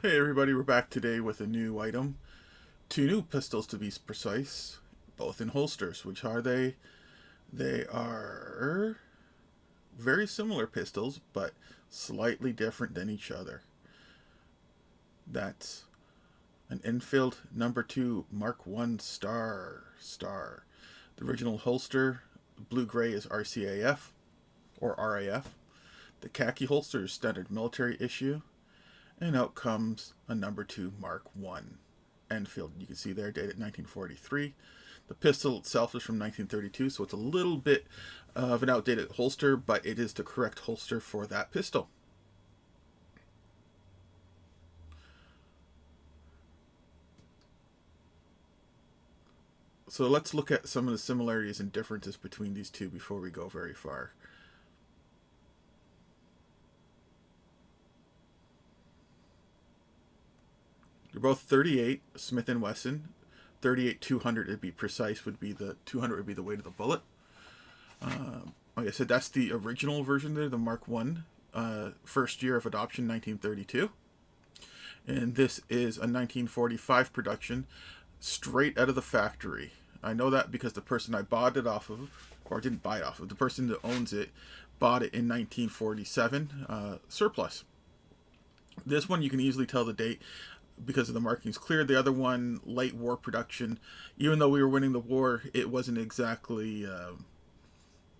Hey everybody, we're back today with a new item. Two new pistols to be precise, both in holsters. Which are they? They are very similar pistols, but slightly different than each other. That's an Enfield No2 Mk1 Star. The original holster, blue-gray, is RCAF or RAF. The khaki holster is standard military issue. And out comes a No2 Mk1 Enfield. You can see there, dated 1943. The pistol itself is from 1932, so it's a little bit of an outdated holster, but it is the correct holster for that pistol. So let's look at some of the similarities and differences between these two before we go very far. They're both 38 Smith & Wesson. 38 200 to be precise would be the 200 would be the weight of the bullet. Like I said, that's the original version there, the Mark One, first year of adoption, 1932, and this is a 1945 production, straight out of the factory. I know that because the person I bought it off of, or didn't buy it off of, the person that owns it, bought it in 1947, surplus. This one you can easily tell the date because of the markings clear. The other one, late war production. Even though we were winning the war, it wasn't exactly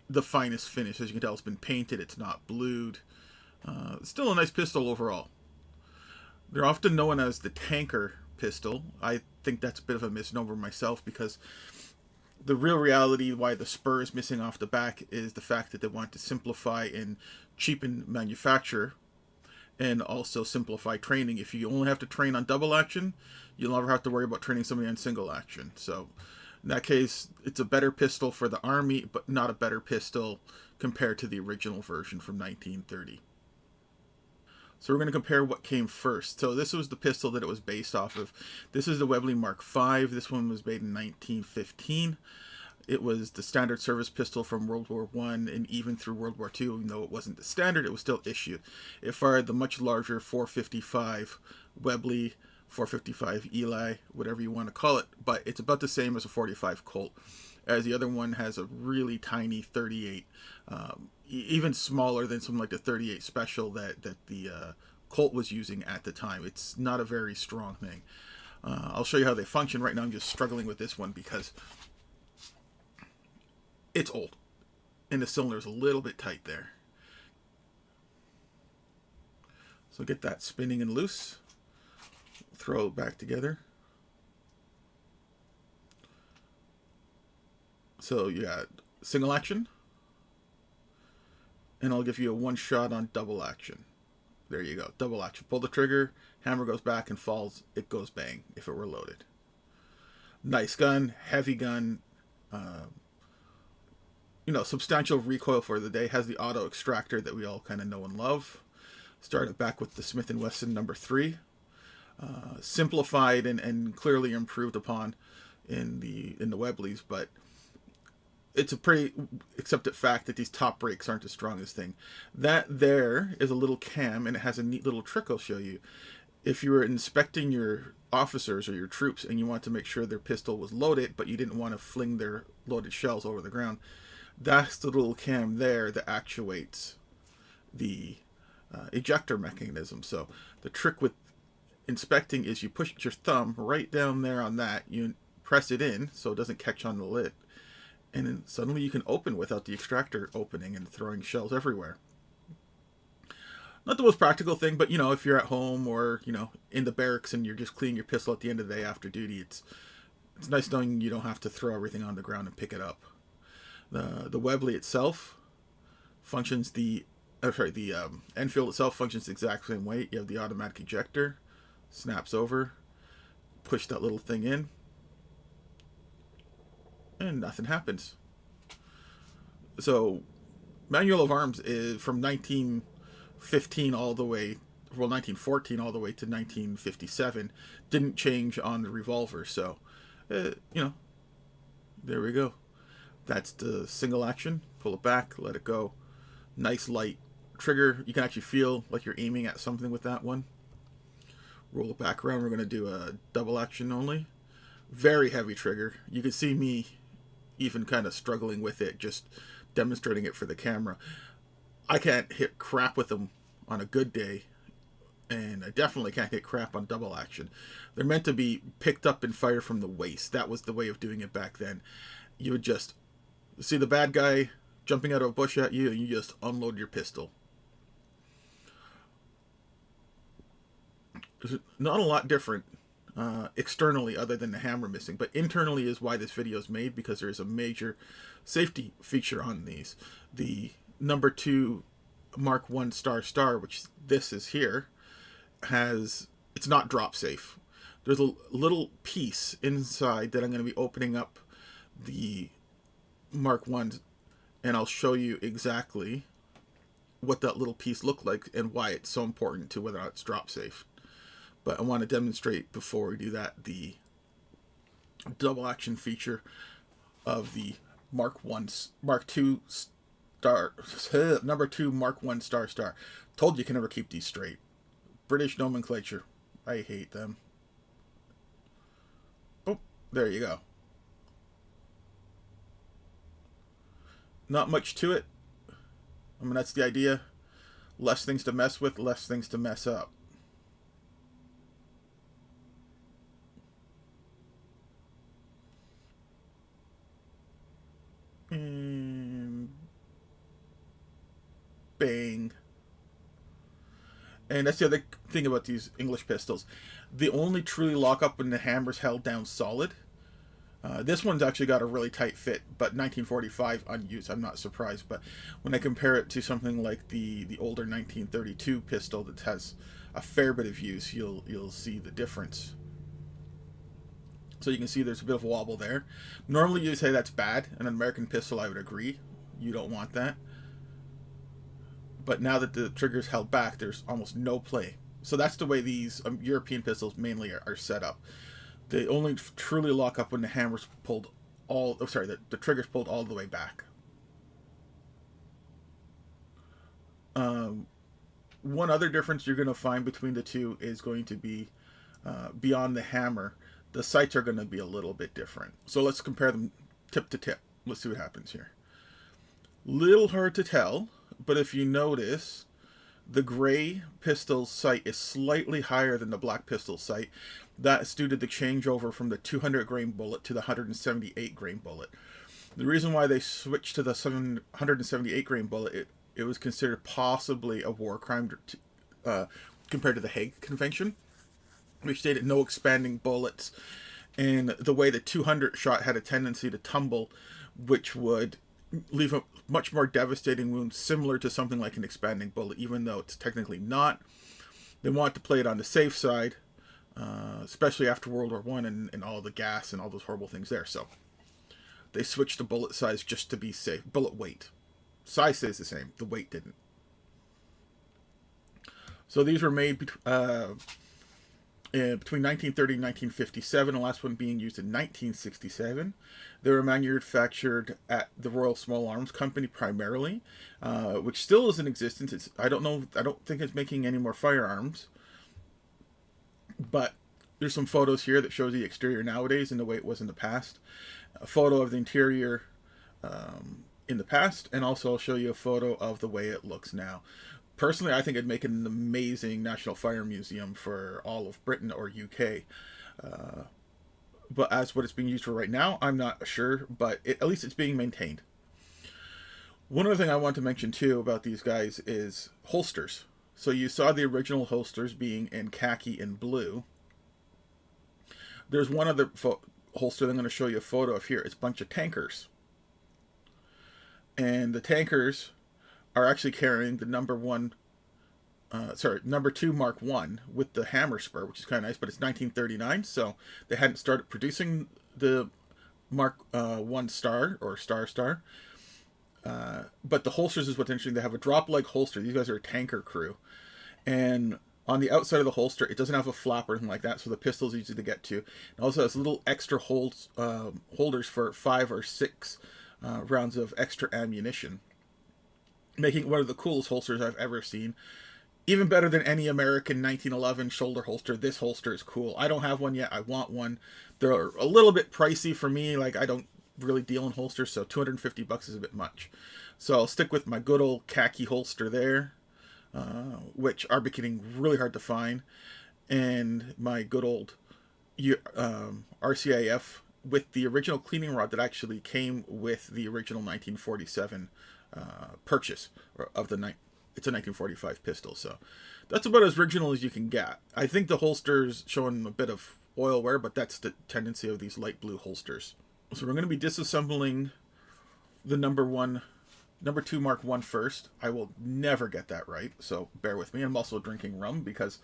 the finest finish. As you can tell, it's been painted. It's not blued. Still a nice pistol overall. They're often known as the tanker pistol. I think that's a bit of a misnomer myself because the real reality why the spur is missing off the back is the fact that they want to simplify and cheapen manufacture and also simplify training. If you only have to train on double action, you'll never have to worry about training somebody on single action. So in that case, it's a better pistol for the Army, but not a better pistol compared to the original version from 1930. So we're going to compare what came first. So this was the pistol that it was based off of. This is the Webley Mark V. This one was made in 1915. It was the standard service pistol from World War I and even through World War II. Even though it wasn't the standard, it was still issued. It fired the much larger 455 Webley, 455 Eli, whatever you want to call it, but it's about the same as a 45 Colt, as the other one has a really tiny 38, even smaller than something like the 38 Special that the Colt was using at the time. It's not a very strong thing. I'll show you how they function. Right now I'm just struggling with this one because it's old and the cylinder's a little bit tight there. So get that spinning and loose. Throw it back together. So you got single action, and I'll give you a one shot on double action. There you go, double action. Pull the trigger, hammer goes back and falls, it goes bang if it were loaded. Nice gun, heavy gun, substantial recoil for the day. Has the auto extractor that we all kind of know and love. Started back with the Smith & Wesson number 3. Simplified and clearly improved upon in the Webleys, but it's a pretty accepted fact that these top brakes aren't the strongest thing. That there is a little cam, and it has a neat little trick I'll show you. If you were inspecting your officers or your troops and you want to make sure their pistol was loaded, but you didn't want to fling their loaded shells over the ground, that's the little cam there that actuates the ejector mechanism. So the trick with inspecting is you push your thumb right down there on that, you press it in so it doesn't catch on the lid, and then suddenly you can open without the extractor opening and throwing shells everywhere. Not the most practical thing, but if you're at home or in the barracks and you're just cleaning your pistol at the end of the day after duty, it's nice knowing you don't have to throw everything on the ground and pick it up. The Webley itself functions the Enfield itself functions the exact same way. You have the automatic ejector, snaps over, push that little thing in, and nothing happens. So Manual of Arms is from 1915 all the way, 1914 all the way to 1957. Didn't change on the revolver. So, there we go. That's the single action. Pull it back, let it go. Nice light trigger. You can actually feel like you're aiming at something with that one. roll it back around. We're going to do a double action only. Very heavy trigger. You can see me even kind of struggling with it, just demonstrating it for the camera. I can't hit crap with them on a good day, and I definitely can't hit crap on double action. They're meant to be picked up and fired from the waist. That was the way of doing it back then. You would just see the bad guy jumping out of a bush at you, and you just unload your pistol. There's not a lot different externally other than the hammer missing, but internally is why this video is made, because there is a major safety feature on these. The number 2 Mark 1 star, which this is here, it's not drop safe. There's a little piece inside that I'm going to be opening up the Mark 1, and I'll show you exactly what that little piece looked like and why it's so important to whether or not it's drop safe. But I want to demonstrate before we do that the double action feature of the Mark 2 star, number 2 Mark 1 star. Told you can never keep these straight. British nomenclature. I hate them. Oh, there you go. Not much to it. I mean, that's the idea. Less things to mess with, less things to mess up. And bang. And that's the other thing about these English pistols. They only truly lock up when the hammer's held down solid. This one's actually got a really tight fit, but 1945 unused. I'm not surprised. But when I compare it to something like the older 1932 pistol that has a fair bit of use, you'll see the difference. So you can see there's a bit of wobble there. Normally you'd say that's bad. An American pistol, I would agree. You don't want that. But now that the trigger's held back, there's almost no play. So that's the way these European pistols mainly are set up. They only truly lock up when the hammer's pulled the trigger's pulled all the way back. One other difference you're going to find between the two is going to be beyond the hammer. The sights are going to be a little bit different. So let's compare them tip to tip. Let's see what happens here. Little hard to tell, but if you notice, the gray pistol's sight is slightly higher than the black pistol sight. That's due to the changeover from the 200 grain bullet to the 178 grain bullet. The reason why they switched to the 178 grain bullet, it was considered possibly a war crime compared to the Hague Convention, which stated no expanding bullets, and the way the 200 shot had a tendency to tumble, which would leave a much more devastating wound, similar to something like an expanding bullet, even though it's technically not. They want to play it on the safe side, especially after World War I and all the gas and all those horrible things there. So they switched the bullet size just to be safe. Bullet weight. Size stays the same. The weight didn't. So these were made between 1930 and 1957, the last one being used in 1967. They were manufactured at the Royal Small Arms Company primarily, which still is in existence. I don't think it's making any more firearms. But there's some photos here that shows the exterior nowadays and the way it was in the past. A photo of the interior in the past, and also I'll show you a photo of the way it looks now. Personally, I think it'd make an amazing National Fire Museum for all of Britain or UK. But as what it's being used for right now, I'm not sure, but at least it's being maintained. One other thing I want to mention too about these guys is holsters. So you saw the original holsters being in khaki and blue. There's one other holster that I'm going to show you a photo of here. It's a bunch of tankers. And the tankers are actually carrying the number 2 Mark 1 with the hammer spur, which is kind of nice, but it's 1939, so they hadn't started producing the Mark 1 star or star. But the holsters is what's interesting. They have a drop leg holster. These guys are a tanker crew. And on the outside of the holster, it doesn't have a flap or anything like that, so the pistol's easy to get to. It also has little extra holders for 5 or 6 rounds of extra ammunition, making it one of the coolest holsters I've ever seen. Even better than any American 1911 shoulder holster. This holster is cool. I don't have one yet. I want one. They're a little bit pricey for me. Like, I don't really deal in holsters, so $250 is a bit much. So I'll stick with my good old khaki holster there, which are becoming really hard to find, and my good old RCIF with the original cleaning rod that actually came with the original 1947 purchase of the night. It's a 1945 pistol, so that's about as original as you can get. I think the holster's showing a bit of oil wear, but that's the tendency of these light blue holsters. So we're going to be disassembling the number 2 Mark 1 first. I will never get that right, so bear with me. I'm also drinking rum because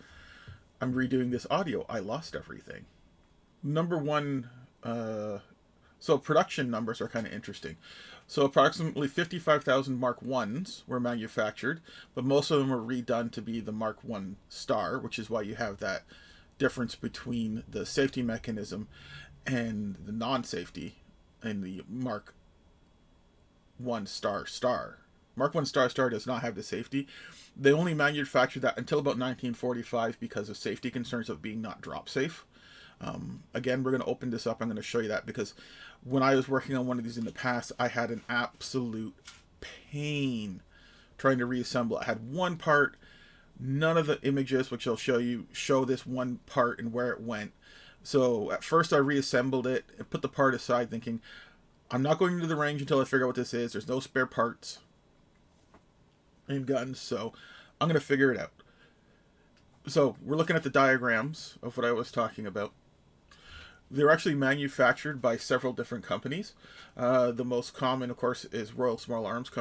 I'm redoing this audio. I lost everything. Number 1, so production numbers are kind of interesting. So approximately 55,000 Mark 1s were manufactured, but most of them were redone to be the Mark 1 star, which is why you have that difference between the safety mechanism and the non-safety in the Mark 1 star. Mark 1 star does not have the safety. They only manufactured that until about 1945 because of safety concerns of being not drop safe. Again, we're going to open this up. I'm going to show you that because when I was working on one of these in the past, I had an absolute pain trying to reassemble. I had one part, none of the images, which I'll show you, show this one part and where it went. So at first I reassembled it and put the part aside thinking, I'm not going to the range until I figure out what this is. There's no spare parts in guns, so I'm going to figure it out. So we're looking at the diagrams of what I was talking about. They're actually manufactured by several different companies. The most common, of course, is Royal Small Arms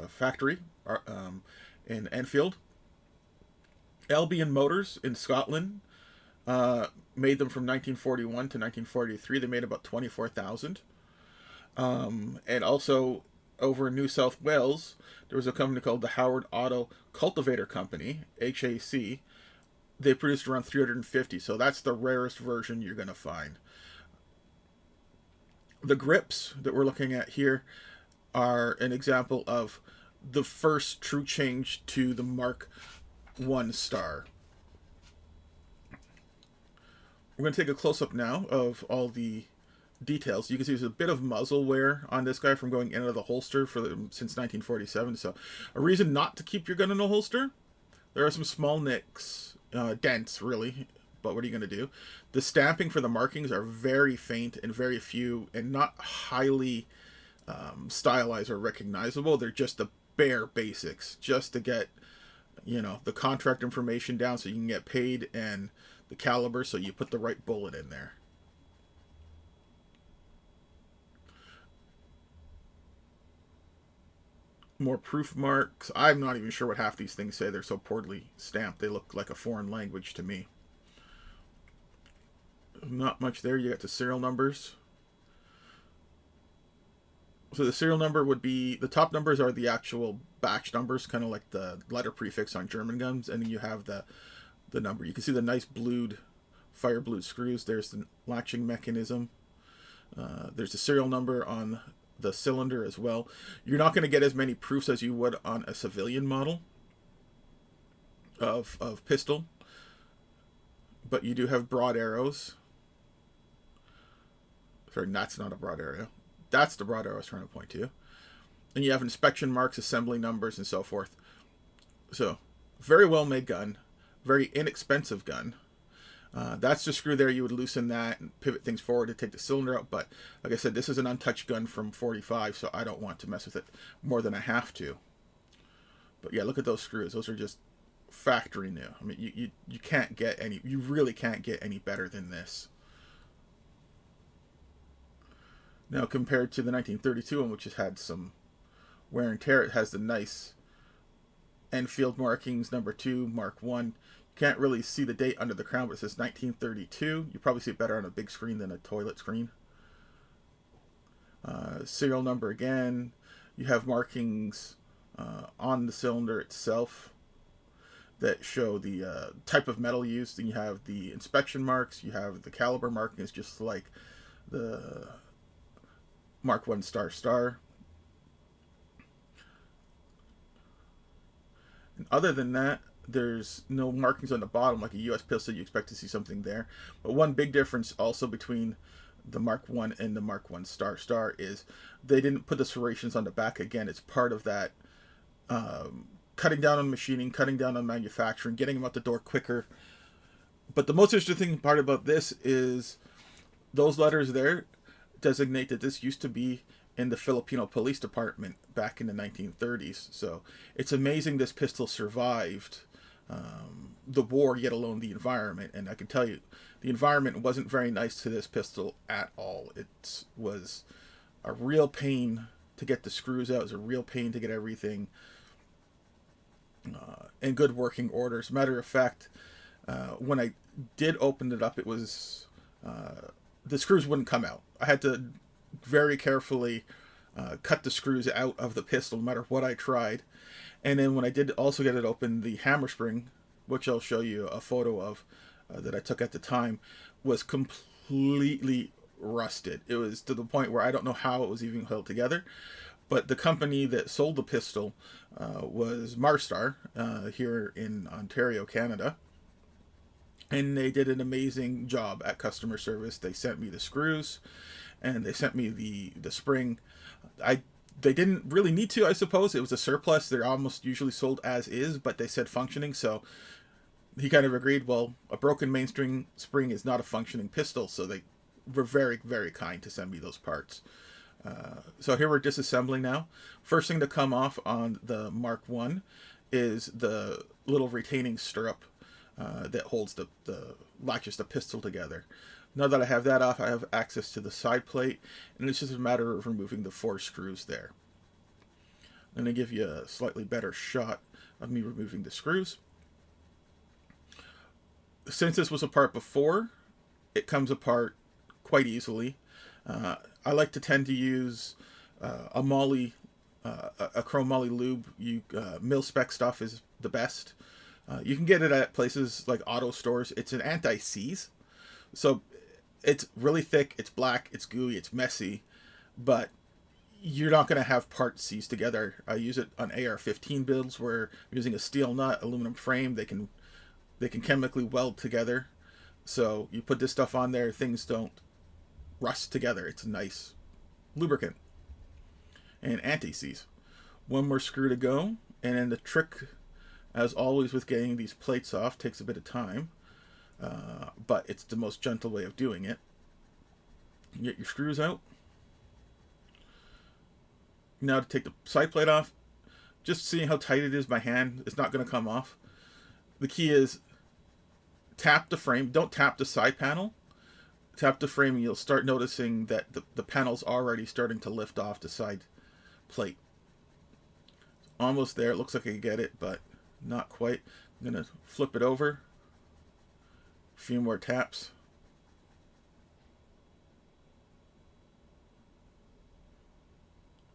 Factory in Enfield. Albion Motors in Scotland made them from 1941 to 1943. They made about 24,000. And also over in New South Wales, there was a company called the Howard Auto Cultivator Company, HAC. They produced around 350, so that's the rarest version you're going to find. The grips that we're looking at here are an example of the first true change to the Mark 1 star. We're going to take a close-up now of all the details. You can see there's a bit of muzzle wear on this guy from going into the holster since 1947, so a reason not to keep your gun in a holster. There are some small nicks, dents really, but what are you going to do? The stamping for the markings are very faint and very few and not highly stylized or recognizable. They're just the bare basics just to get, you know, the contract information down so you can get paid and the caliber so you put the right bullet in there. More proof marks. I'm not even sure what half these things say. They're so poorly stamped. They look like a foreign language to me. Not much there. You got the serial numbers. So the serial number would be, the top numbers are the actual batch numbers, kind of like the letter prefix on German guns, and then you have the number. You can see the nice blued, fire blued screws. There's the latching mechanism. There's the serial number on the cylinder as well. You're not going to get as many proofs as you would on a civilian model of pistol, but you do have broad arrows. Sorry, that's not a broad arrow. That's the broad arrow I was trying to point to. And you have inspection marks, assembly numbers, and so forth. So, very well made gun. Very inexpensive gun. That's the screw there. You would loosen that and pivot things forward to take the cylinder out. But, like I said, this is an untouched gun from 45, so I don't want to mess with it more than I have to. But yeah, look at those screws. Those are just factory new. I mean, you can't get any, you really can't get any better than this. Now, compared to the 1932 one, which has had some wear and tear, it has the nice Enfield markings, number 2, Mark 1. Can't really see the date under the crown, but it says 1932. You probably see it better on a big screen than a toilet screen. Serial number again. You have markings on the cylinder itself that show the type of metal used. Then you have the inspection marks. You have the caliber markings, just like the Mark 1 star. And other than that, there's no markings on the bottom like a US pistol. You expect to see something there. But one big difference also between the Mark 1 and the Mark 1 Star is they didn't put the serrations on the back. Again, it's part of that cutting down on machining, cutting down on manufacturing, getting them out the door quicker. But the most interesting part about this is those letters there designate that this used to be in the Filipino police department back in the 1930s. So it's amazing this pistol survived the war, yet alone the environment. And I can tell you, the environment wasn't very nice to this pistol at all. It was a real pain to get the screws out. It was a real pain to get everything in good working order. As a matter of fact, when I did open it up, it was the screws wouldn't come out. I had to very carefully cut the screws out of the pistol no matter what I tried. And then when I did also get it open, the hammer spring, which I'll show you a photo of that I took at the time, was completely rusted. It was to the point where I don't know how it was even held together. But the company that sold the pistol was Marstar here in Ontario, Canada. And they did an amazing job at customer service. They sent me the screws and they sent me the spring. They didn't really need to, I suppose. It was a surplus. They're almost usually sold as is, but they said functioning. So he kind of agreed, well, a broken mainspring spring is not a functioning pistol. So they were very, very kind to send me those parts. So here we're disassembling now. First thing to come off on the Mark 1 is the little retaining stirrup that holds the latches the pistol together. Now that I have that off, I have access to the side plate, and it's just a matter of removing the 4 screws there. I'm going to give you a slightly better shot of me removing the screws. Since this was apart before, it comes apart quite easily. I like to tend to use a moly, a chrome moly lube. Mil spec stuff is the best. You can get it at places like auto stores. It's an anti-seize, so it's really thick, it's black, it's gooey, it's messy, but you're not going to have parts seized together. I use it on AR-15 builds where I'm using a steel nut, aluminum frame. They can chemically weld together. So you put this stuff on there, things don't rust together. It's a nice lubricant and anti-seize. One more screw to go, and then the trick, as always with getting these plates off, takes a bit of time, but it's the most gentle way of doing it. You get your screws out. Now to take the side plate off, just seeing how tight it is, my hand is not going to come off. The key is tap the frame. Don't tap the side panel. Tap the frame and you'll start noticing that the panel's already starting to lift off the side plate. Almost there. It looks like I can get it, but not quite. I'm going to flip it over. A few more taps.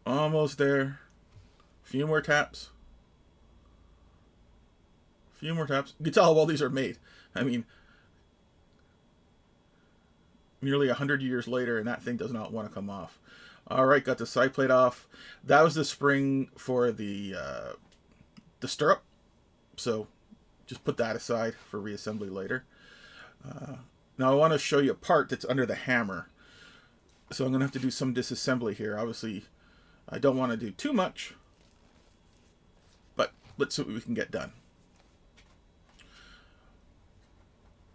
Almost there. A few more taps. A few more taps. You can tell how well these are made. I mean, nearly 100 years later, and that thing does not want to come off. All right, got the side plate off. That was the spring for the stirrup. So just put that aside for reassembly later. Now I want to show you a part that's under the hammer. So I'm going to have to do some disassembly here. Obviously, I don't want to do too much, but let's see what we can get done.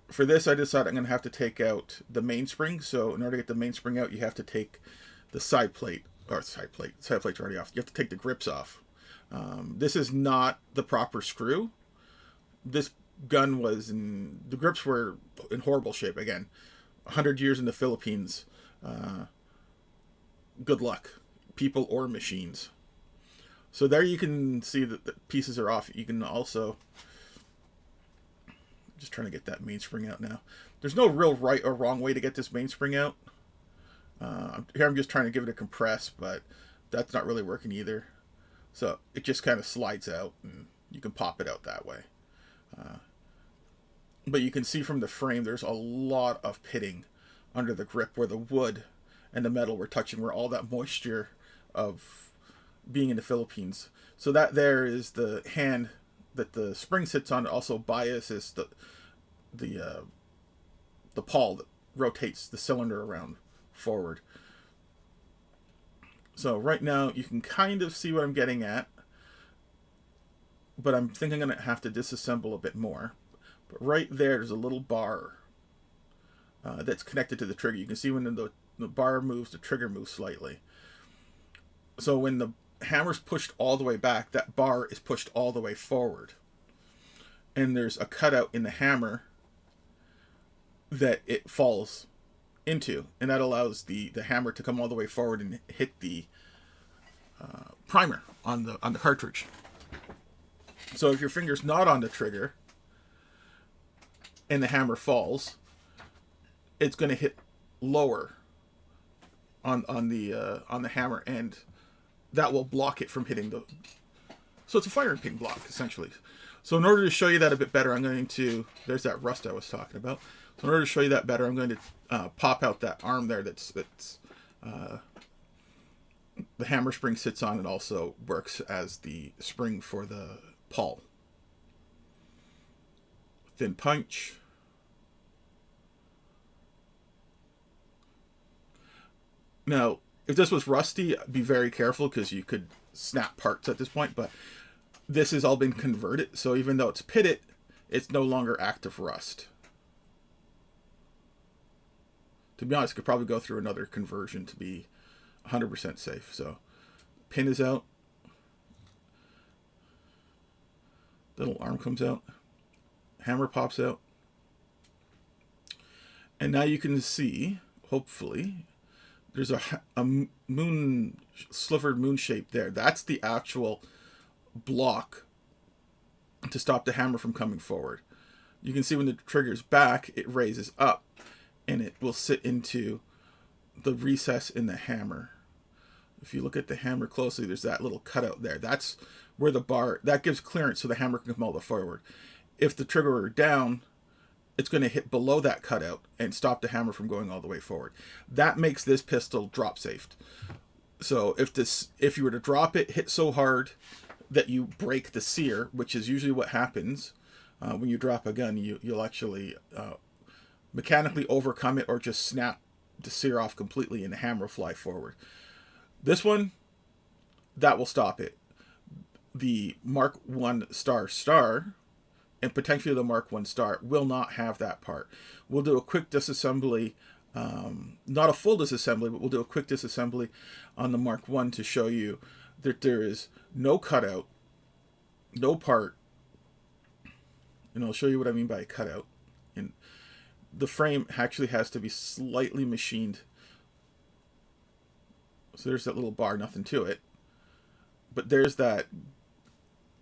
For this, I decided I'm going to have to take out the mainspring. So in order to get the mainspring out, you have to take the side plate, side plate's already off. You have to take the grips off. This is not the proper screw. This gun was the grips were in horrible shape. Again, 100 years in the Philippines. Good luck, people or machines. So there you can see that the pieces are off. You can also, just trying to get that mainspring out now. There's no real right or wrong way to get this mainspring out. Here I'm just trying to give it a compress, but that's not really working either. So it just kind of slides out and you can pop it out that way. But you can see from the frame there's a lot of pitting under the grip where the wood and the metal were touching, where all that moisture of being in the Philippines. So that there is the hand that the spring sits on also biases the pawl that rotates the cylinder around forward. So right now you can kind of see what I'm getting at, but I'm thinking I'm going to have to disassemble a bit more. But right there's a little bar that's connected to the trigger. You can see when the bar moves, the trigger moves slightly. So when the hammer's pushed all the way back, that bar is pushed all the way forward. And there's a cutout in the hammer that it falls into, and that allows the hammer to come all the way forward and hit the primer on the cartridge. So if your finger's not on the trigger and the hammer falls, it's going to hit lower on the hammer, and that will block it from hitting the. So it's a firing pin block essentially. So in order to show you that a bit better, I'm going to. There's that rust I was talking about. So in order to show you that better, I'm going to pop out that arm there that's the hammer spring sits on. It also works as the spring for the pawl. Thin punch. Now, if this was rusty, be very careful because you could snap parts at this point, but this has all been converted, so even though it's pitted, it's no longer active rust. To be honest, I could probably go through another conversion to be 100% safe. So, pin is out. The little arm comes out. Hammer pops out. And now you can see, hopefully, there's a moon, slivered moon shape there. That's the actual block to stop the hammer from coming forward. You can see when the trigger's back, it raises up, and it will sit into the recess in the hammer. If you look at the hammer closely, there's that little cutout there. That's where the bar, that gives clearance so the hammer can come all the way forward. If the trigger were down, it's going to hit below that cutout and stop the hammer from going all the way forward. That makes this pistol drop safe. So if you were to drop it, hit so hard that you break the sear, which is usually what happens when you drop a gun, you'll actually mechanically overcome it or just snap the sear off completely and the hammer will fly forward. This one, that will stop it. The Mark I star and potentially the Mark I star will not have that part. We'll do a quick disassembly, not a full disassembly, but we'll do a quick disassembly on the Mark I to show you that there is no cutout, no part, and I'll show you what I mean by a cutout. And the frame actually has to be slightly machined. So there's that little bar, nothing to it. But there's that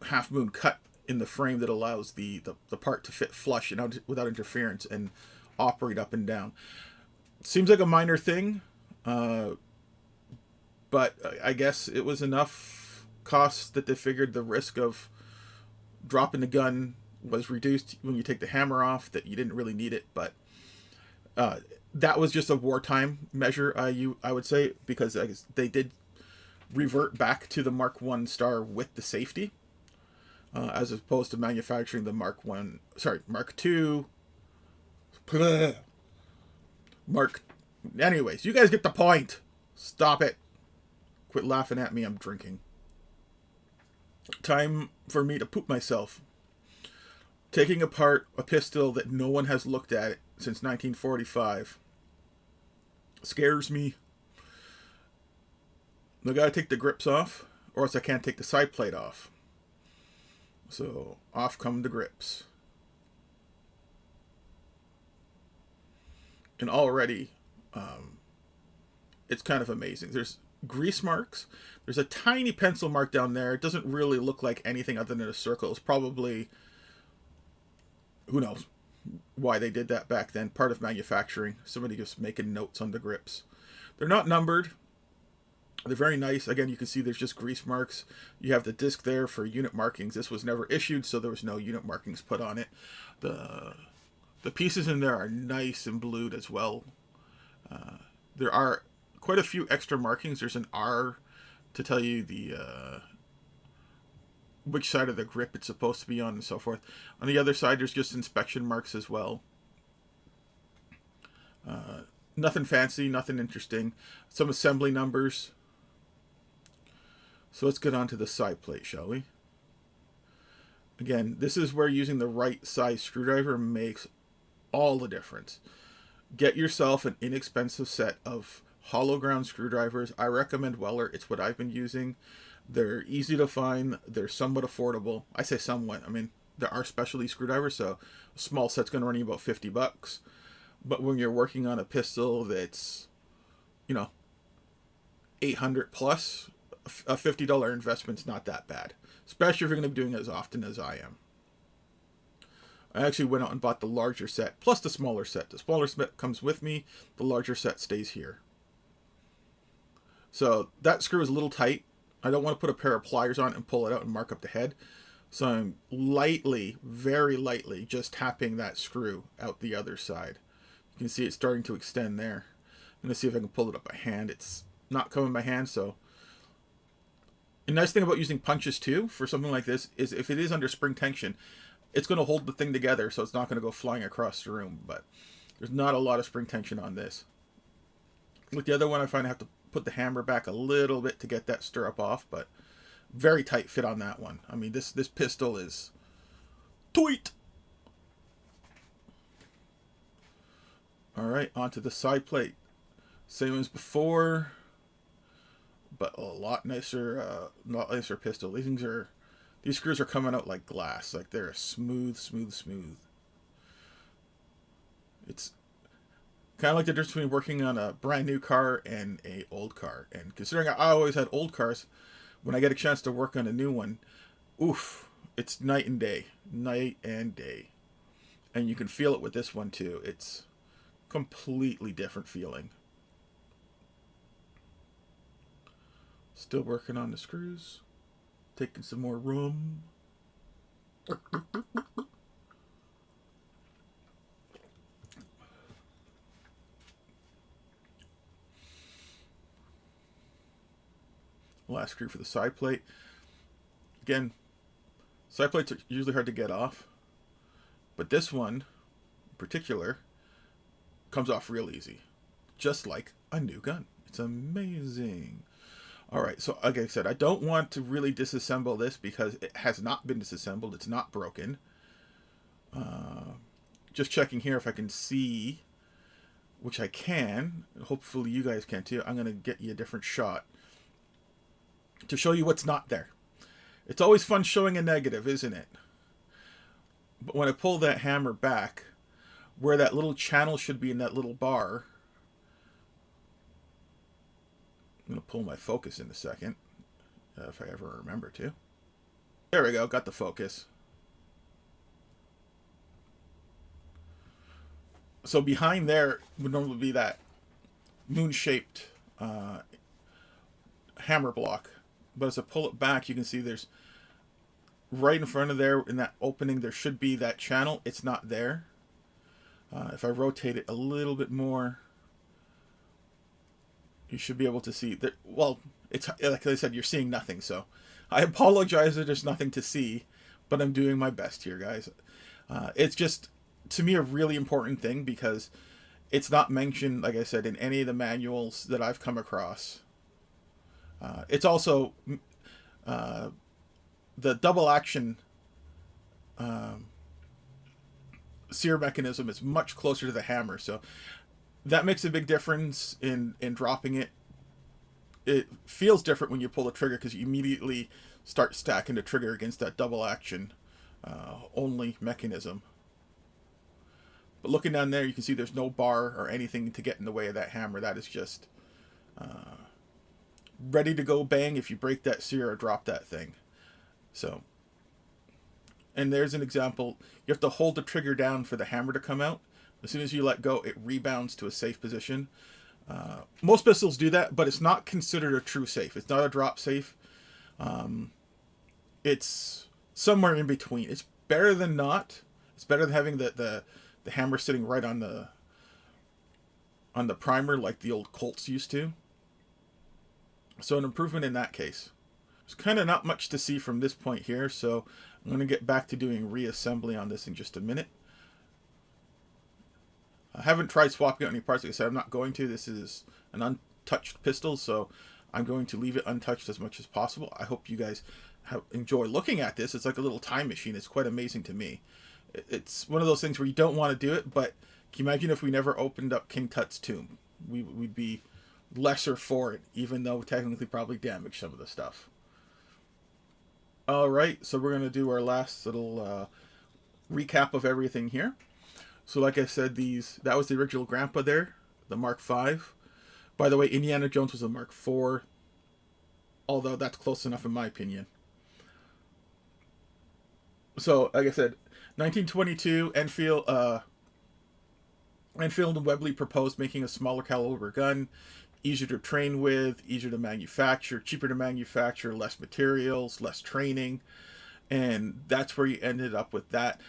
half moon cut in the frame that allows the part to fit flush and without interference and operate up and down. Seems like a minor thing, but I guess it was enough cost that they figured the risk of dropping the gun was reduced when you take the hammer off, that you didn't really need it. But that was just a wartime measure, I would say, because I guess they did revert back to the Mark I star with the safety, as opposed to manufacturing the Mark II. Anyways, you guys get the point. Stop it. Quit laughing at me, I'm drinking. Time for me to poop myself. Taking apart a pistol that no one has looked at since 1945 scares me. I gotta take the grips off, or else I can't take the side plate off. So off come the grips. And already, it's kind of amazing. There's grease marks. There's a tiny pencil mark down there. It doesn't really look like anything other than a circle. It's probably, who knows why they did that back then. Part of manufacturing. Somebody just making notes on the grips. They're not numbered. They're very nice. Again, you can see there's just grease marks. You have the disc there for unit markings. This was never issued, so there was no unit markings put on it. The pieces in there are nice and blued as well. There are quite a few extra markings. There's an R to tell you which side of the grip it's supposed to be on and so forth. On the other side, there's just inspection marks as well. Nothing fancy, nothing interesting. Some assembly numbers. So let's get on to the side plate, shall we? Again, this is where using the right size screwdriver makes all the difference. Get yourself an inexpensive set of hollow ground screwdrivers. I recommend Weller. It's what I've been using. They're easy to find. They're somewhat affordable. I say somewhat. I mean, there are specialty screwdrivers, so a small set's going to run you about $50. But when you're working on a pistol that's, you know, 800 plus, a $50 investment's not that bad. Especially if you're going to be doing it as often as I am. I actually went out and bought the larger set, plus the smaller set. The smaller set comes with me. The larger set stays here. So that screw is a little tight. I don't want to put a pair of pliers on and pull it out and mark up the head. So I'm lightly, very lightly, just tapping that screw out the other side. You can see it's starting to extend there. I'm going to see if I can pull it up by hand. It's not coming by hand, so... The nice thing about using punches, too, for something like this, is if it is under spring tension, it's going to hold the thing together, so it's not going to go flying across the room. But there's not a lot of spring tension on this. With the other one, I find I have to put the hammer back a little bit to get that stirrup off, but very tight fit on that one. I mean, this pistol is tight. All right, onto the side plate. Same as before, but a lot nicer pistol. These screws are coming out like glass, like they're smooth. It's kind of like the difference between working on a brand new car and a old car. And considering I always had old cars, when I get a chance to work on a new one, oof, it's night and day. And you can feel it with this one too. It's completely different feeling. Still working on the screws. Taking some more rum. Last screw for the side plate. Again, side plates are usually hard to get off, but this one in particular comes off real easy, just like a new gun. It's amazing. All right, so like I said, I don't want to really disassemble this because it has not been disassembled. It's not broken. Just checking here if I can see, which I can. Hopefully you guys can too. I'm going to get you a different shot to show you what's not there. It's always fun showing a negative, isn't it? But when I pull that hammer back, where that little channel should be in that little bar, I'm going to pull my focus in a second, if I ever remember to. There we go, got the focus. So behind there would normally be that moon-shaped hammer block. But as I pull it back, you can see there's right in front of there, in that opening, there should be that channel. It's not there. If I rotate it a little bit more, you should be able to see that. Well, it's like I said, you're seeing nothing. So I apologize that there's nothing to see, but I'm doing my best here, guys. It's just, to me, a really important thing because it's not mentioned, like I said, in any of the manuals that I've come across. It's also the double action sear mechanism is much closer to the hammer, so that makes a big difference in dropping it. It feels different when you pull the trigger because you immediately start stacking the trigger against that double action only mechanism. But looking down there, you can see there's no bar or anything to get in the way of that hammer. That is just ready to go bang if you break that sear or drop that thing. So, and there's an example. You have to hold the trigger down for the hammer to come out. As soon as you let go, it rebounds to a safe position. Most pistols do that, but it's not considered a true safe. It's not a drop safe. It's somewhere in between. It's better than not. It's better than having the hammer sitting right on the primer like the old Colts used to. So an improvement in that case. There's kind of not much to see from this point here, so I'm going to get back to doing reassembly on this in just a minute. I haven't tried swapping out any parts. Like I said, I'm not going to. This is an untouched pistol, so I'm going to leave it untouched as much as possible. I hope you guys enjoy looking at this. It's like a little time machine. It's quite amazing to me. It's one of those things where you don't want to do it, but can you imagine if we never opened up King Tut's tomb? We'd be lesser for it, even though we technically probably damaged some of the stuff. Alright, so we're going to do our last little recap of everything here. So like I said, that was the original Grandpa there, the Mark V. By the way, Indiana Jones was a Mark IV, although that's close enough in my opinion. So, like I said, 1922, Enfield and Webley proposed making a smaller caliber gun, easier to train with, easier to manufacture, cheaper to manufacture, less materials, less training, and that's where you ended up with that.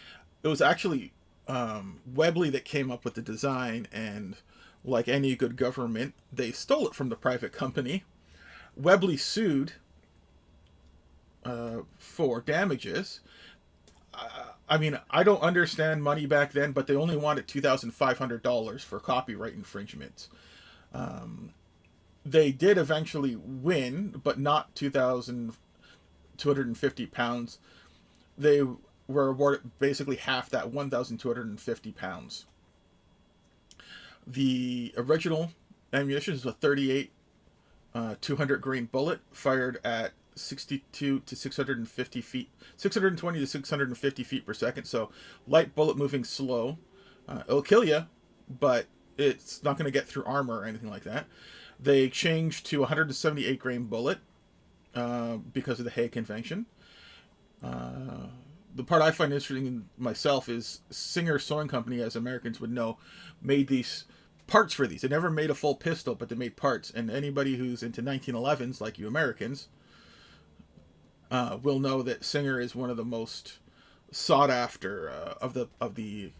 It was actually Webley that came up with the design, and like any good government, they stole it from the private company. Webley sued for damages. I mean, I don't understand money back then, but they only wanted $2,500 for copyright infringements. They did eventually win, but not 2,250 pounds. They were awarded basically half that, 1,250 pounds. The original ammunition is a 38 200 grain bullet fired at 62 to 650 feet, 620 to 650 feet per second. So light bullet moving slow. It'll kill you, but it's not going to get through armor or anything like that. They changed to 178 grain bullet because of the Hague Convention. The part I find interesting in myself is Singer Sewing Company, as Americans would know, made these parts for these. They never made a full pistol, but they made parts. And anybody who's into 1911s, like you Americans, will know that Singer is one of the most sought after of the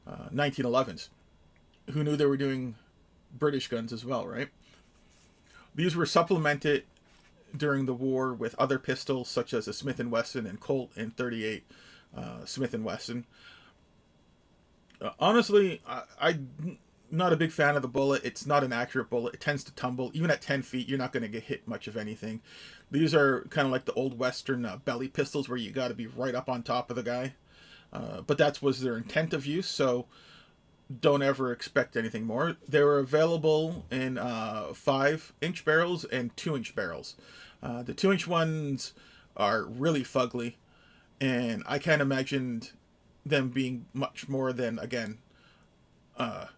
1911s. Who knew they were doing British guns as well, right? These were supplemented during the war with other pistols such as a Smith & Wesson and Colt and 38 Smith & Wesson. Honestly, I'm not a big fan of the bullet. It's not an accurate bullet. It tends to tumble. Even at 10 feet, you're not going to get hit much of anything. These are kind of like the old Western belly pistols where you got to be right up on top of the guy. But that was their intent of use, so don't ever expect anything more. They were available in 5-inch barrels and 2-inch barrels. The 2-inch ones are really fugly, and I can't imagine them being much more than, again, a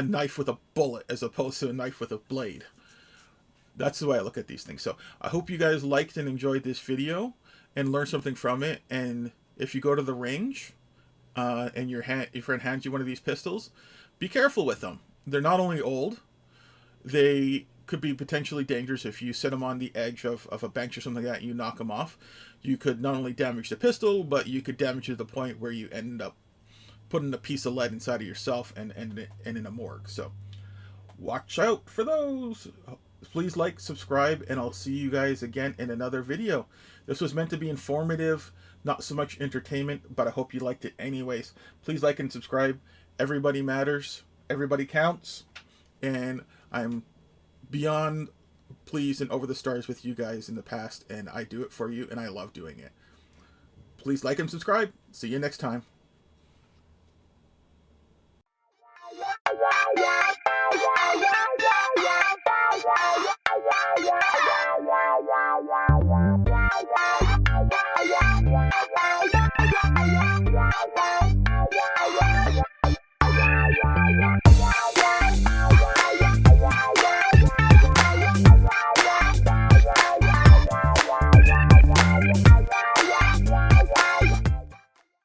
knife with a bullet as opposed to a knife with a blade. That's the way I look at these things. So I hope you guys liked and enjoyed this video and learned something from it. And if you go to the range and your friend hands you one of these pistols, be careful with them. They're not only old, they could be potentially dangerous. If you set them on the edge of a bench or something like that and you knock them off, you could not only damage the pistol, but you could damage it to the point where you end up putting a piece of lead inside of yourself and in a morgue. So watch out for those. Please like, subscribe, and I'll see you guys again in another video. This was meant to be informative, not so much entertainment, but I hope you liked it anyways. Please like and subscribe. Everybody matters. Everybody counts. And I'm beyond pleased and over the stars with you guys in the past, and I do it for you, and I love doing it. Please like and subscribe. See you next time.